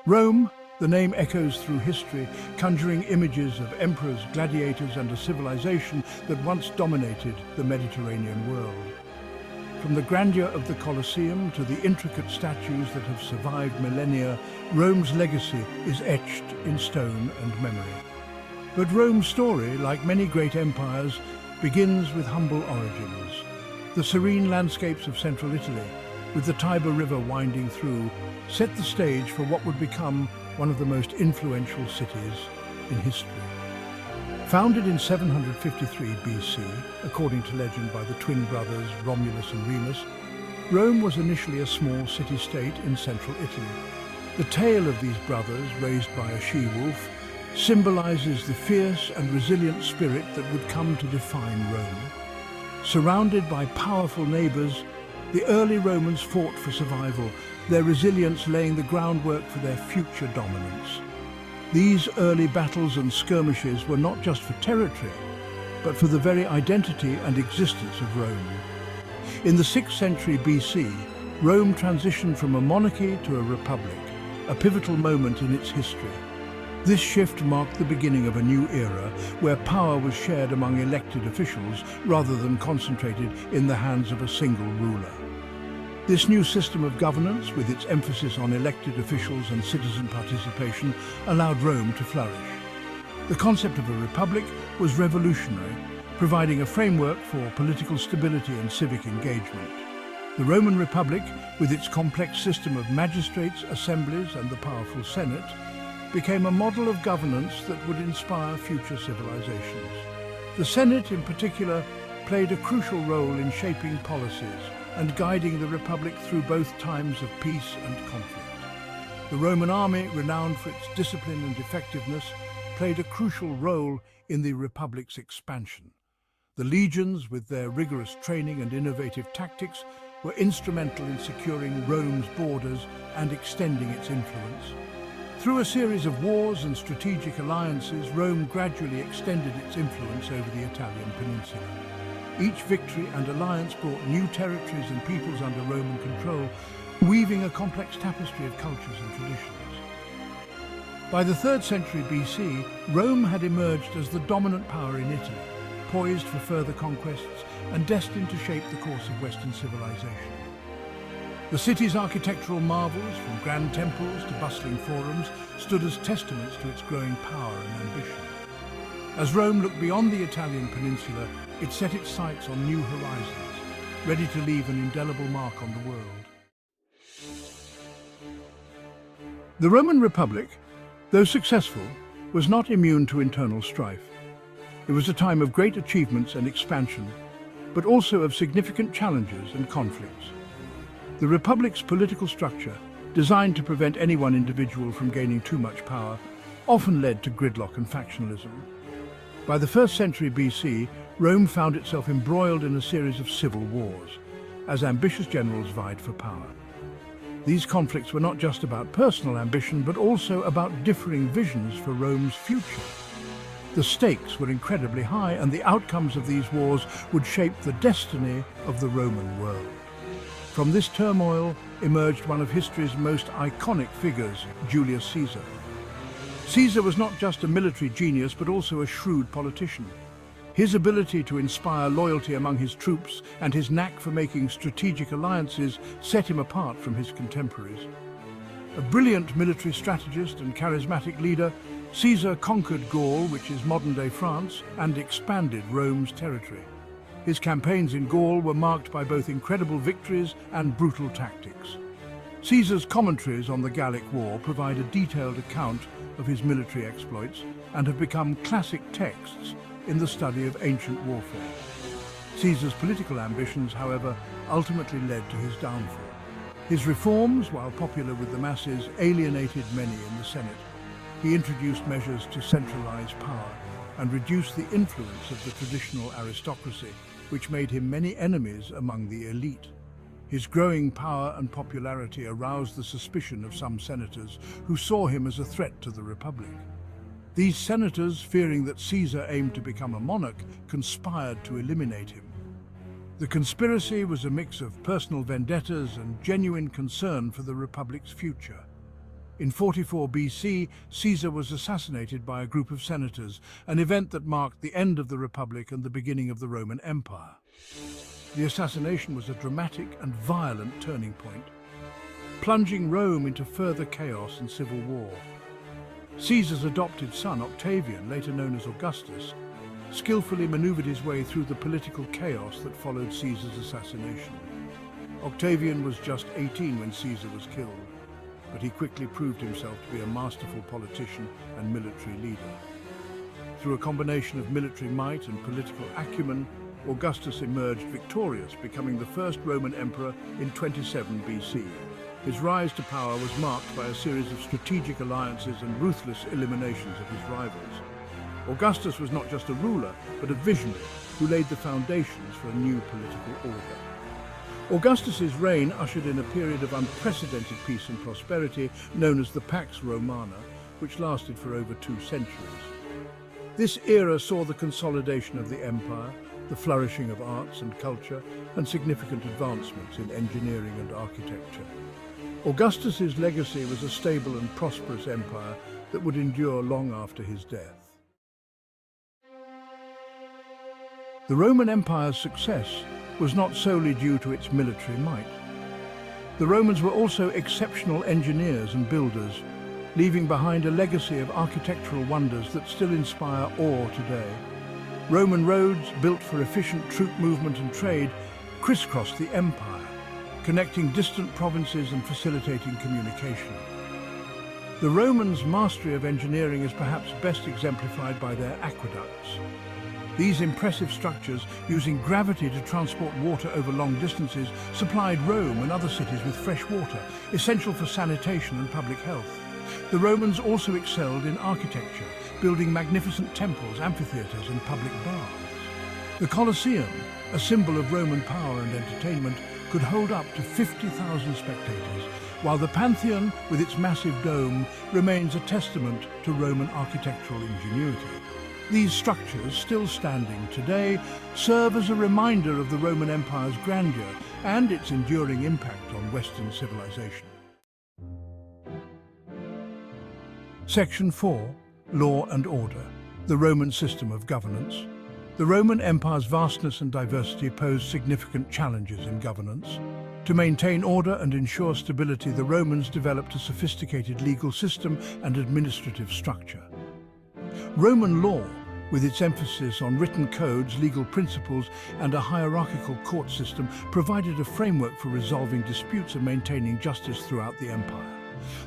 Rome, the name echoes through history, conjuring images of emperors, gladiators, and a civilization that once dominated the Mediterranean world. From the grandeur of the Colosseum to the intricate statues that have survived millennia, Rome's legacy is etched in stone and memory. But Rome's story, like many great empires, begins with humble origins. The serene landscapes of central Italy, with the Tiber River winding through, set the stage for what would become one of the most influential cities in history. Founded in 753 BC, according to legend by the twin brothers Romulus and Remus, Rome was initially a small city-state in central Italy. The tale of these brothers, raised by a she-wolf, symbolizes the fierce and resilient spirit that would come to define Rome. Surrounded by powerful neighbors, the early Romans fought for survival, their resilience laying the groundwork for their future dominance. These early battles and skirmishes were not just for territory, but for the very identity and existence of Rome. In the 6th century BC, Rome transitioned from a monarchy to a republic, a pivotal moment in its history. This shift marked the beginning of a new era where power was shared among elected officials rather than concentrated in the hands of a single ruler. This new system of governance, with its emphasis on elected officials and citizen participation, allowed Rome to flourish. The concept of a republic was revolutionary, providing a framework for political stability and civic engagement. The Roman Republic, with its complex system of magistrates, assemblies, and the powerful Senate, became a model of governance that would inspire future civilizations. The Senate, in particular, played a crucial role in shaping policies and guiding the Republic through both times of peace and conflict. The Roman army, renowned for its discipline and effectiveness, played a crucial role in the Republic's expansion. The legions, with their rigorous training and innovative tactics, were instrumental in securing Rome's borders and extending its influence. Through a series of wars and strategic alliances, Rome gradually extended its influence over the Italian peninsula. Each victory and alliance brought new territories and peoples under Roman control, weaving a complex tapestry of cultures and traditions. By the 3rd century BC, Rome had emerged as the dominant power in Italy, poised for further conquests and destined to shape the course of Western civilization. The city's architectural marvels, from grand temples to bustling forums, stood as testaments to its growing power and ambition. As Rome looked beyond the Italian peninsula, it set its sights on new horizons, ready to leave an indelible mark on the world. The Roman Republic, though successful, was not immune to internal strife. It was a time of great achievements and expansion, but also of significant challenges and conflicts. The Republic's political structure, designed to prevent any one individual from gaining too much power, often led to gridlock and factionalism. By the 1st century BC, Rome found itself embroiled in a series of civil wars, as ambitious generals vied for power. These conflicts were not just about personal ambition, but also about differing visions for Rome's future. The stakes were incredibly high, and the outcomes of these wars would shape the destiny of the Roman world. From this turmoil emerged one of history's most iconic figures, Julius Caesar. Caesar was not just a military genius, but also a shrewd politician. His ability to inspire loyalty among his troops and his knack for making strategic alliances set him apart from his contemporaries. A brilliant military strategist and charismatic leader, Caesar conquered Gaul, which is modern-day France, and expanded Rome's territory. His campaigns in Gaul were marked by both incredible victories and brutal tactics. Caesar's commentaries on the Gallic War provide a detailed account of his military exploits and have become classic texts in the study of ancient warfare. Caesar's political ambitions, however, ultimately led to his downfall. His reforms, while popular with the masses, alienated many in the Senate. He introduced measures to centralize power and reduce the influence of the traditional aristocracy, which made him many enemies among the elite. His growing power and popularity aroused the suspicion of some senators who saw him as a threat to the Republic. These senators, fearing that Caesar aimed to become a monarch, conspired to eliminate him. The conspiracy was a mix of personal vendettas and genuine concern for the Republic's future. In 44 BC, Caesar was assassinated by a group of senators, an event that marked the end of the Republic and the beginning of the Roman Empire. The assassination was a dramatic and violent turning point, plunging Rome into further chaos and civil war. Caesar's adopted son, Octavian, later known as Augustus, skillfully maneuvered his way through the political chaos that followed Caesar's assassination. Octavian was just 18 when Caesar was killed, but he quickly proved himself to be a masterful politician and military leader. Through a combination of military might and political acumen, Augustus emerged victorious, becoming the first Roman emperor in 27 BC. His rise to power was marked by a series of strategic alliances and ruthless eliminations of his rivals. Augustus was not just a ruler, but a visionary who laid the foundations for a new political order. Augustus's reign ushered in a period of unprecedented peace and prosperity known as the Pax Romana, which lasted for over 2 centuries. This era saw the consolidation of the empire, the flourishing of arts and culture, and significant advancements in engineering and architecture. Augustus's legacy was a stable and prosperous empire that would endure long after his death. The Roman Empire's success was not solely due to its military might. The Romans were also exceptional engineers and builders, leaving behind a legacy of architectural wonders that still inspire awe today. Roman roads, built for efficient troop movement and trade, crisscrossed the empire, connecting distant provinces and facilitating communication. The Romans' mastery of engineering is perhaps best exemplified by their aqueducts. These impressive structures, using gravity to transport water over long distances, supplied Rome and other cities with fresh water, essential for sanitation and public health. The Romans also excelled in architecture, building magnificent temples, amphitheatres and public baths. The Colosseum, a symbol of Roman power and entertainment, could hold up to 50,000 spectators, while the Pantheon, with its massive dome, remains a testament to Roman architectural ingenuity. These structures, still standing today, serve as a reminder of the Roman Empire's grandeur and its enduring impact on Western civilization. Section 4. Law and Order. The Roman System of Governance. The Roman Empire's vastness and diversity posed significant challenges in governance. To maintain order and ensure stability, the Romans developed a sophisticated legal system and administrative structure. Roman law, with its emphasis on written codes, legal principles, and a hierarchical court system, provided a framework for resolving disputes and maintaining justice throughout the empire.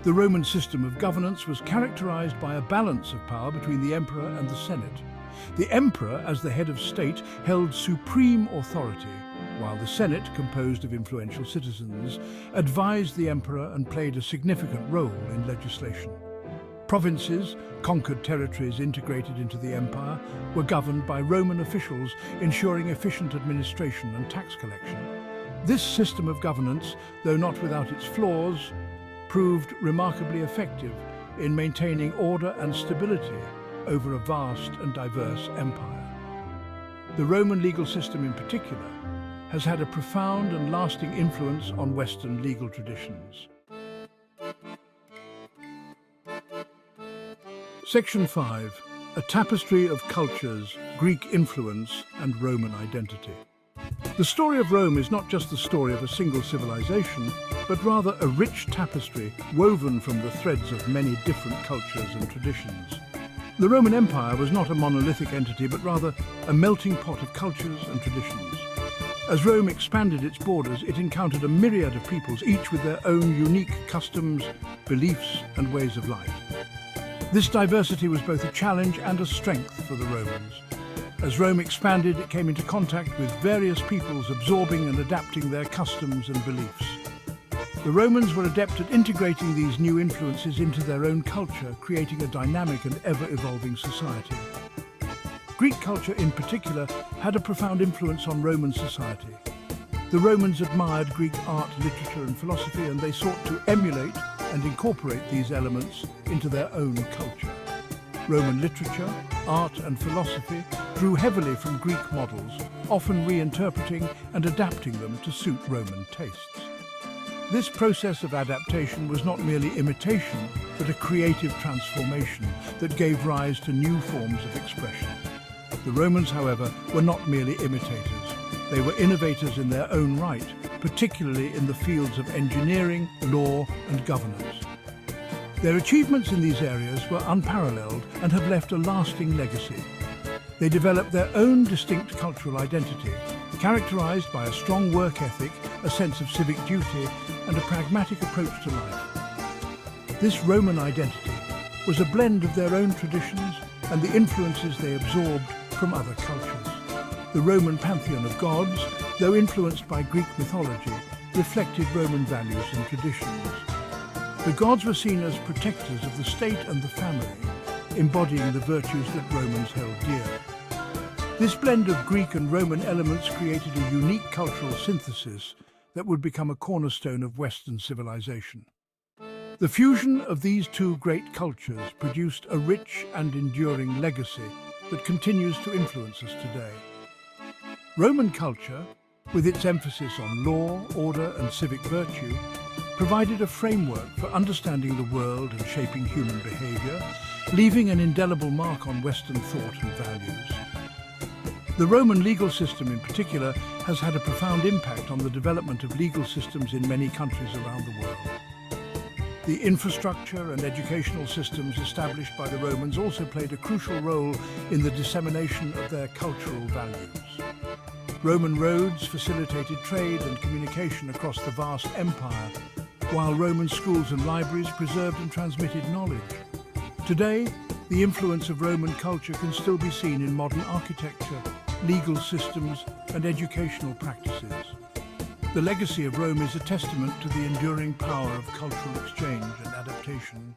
The Roman system of governance was characterized by a balance of power between the emperor and the senate. The emperor, as the head of state, held supreme authority, while the senate, composed of influential citizens, advised the emperor and played a significant role in legislation. Provinces, conquered territories integrated into the empire, were governed by Roman officials, ensuring efficient administration and tax collection. This system of governance, though not without its flaws, proved remarkably effective in maintaining order and stability over a vast and diverse empire. The Roman legal system in particular has had a profound and lasting influence on Western legal traditions. Section 5. A tapestry of cultures, Greek influence and Roman identity. The story of Rome is not just the story of a single civilization, but rather a rich tapestry woven from the threads of many different cultures and traditions. The Roman Empire was not a monolithic entity, but rather a melting pot of cultures and traditions. As Rome expanded its borders, it encountered a myriad of peoples, each with their own unique customs, beliefs, and ways of life. This diversity was both a challenge and a strength for the Romans. As Rome expanded, it came into contact with various peoples, absorbing and adapting their customs and beliefs. The Romans were adept at integrating these new influences into their own culture, creating a dynamic and ever-evolving society. Greek culture in particular had a profound influence on Roman society. The Romans admired Greek art, literature and philosophy, and they sought to emulate and incorporate these elements into their own culture. Roman literature, art and philosophy drew heavily from Greek models, often reinterpreting and adapting them to suit Roman tastes. This process of adaptation was not merely imitation, but a creative transformation that gave rise to new forms of expression. The Romans, however, were not merely imitators. They were innovators in their own right, particularly in the fields of engineering, law, and governance. Their achievements in these areas were unparalleled and have left a lasting legacy. They developed their own distinct cultural identity, characterized by a strong work ethic, a sense of civic duty, and a pragmatic approach to life. This Roman identity was a blend of their own traditions and the influences they absorbed from other cultures. The Roman Pantheon of gods, though influenced by Greek mythology, reflected Roman values and traditions. The gods were seen as protectors of the state and the family, embodying the virtues that Romans held dear. This blend of Greek and Roman elements created a unique cultural synthesis that would become a cornerstone of Western civilization. The fusion of these two great cultures produced a rich and enduring legacy that continues to influence us today. Roman culture, with its emphasis on law, order, and civic virtue, provided a framework for understanding the world and shaping human behavior, leaving an indelible mark on Western thought and values. The Roman legal system in particular has had a profound impact on the development of legal systems in many countries around the world. The infrastructure and educational systems established by the Romans also played a crucial role in the dissemination of their cultural values. Roman roads facilitated trade and communication across the vast empire, while Roman schools and libraries preserved and transmitted knowledge. Today, the influence of Roman culture can still be seen in modern architecture, legal systems, and educational practices. The legacy of Rome is a testament to the enduring power of cultural exchange and adaptation.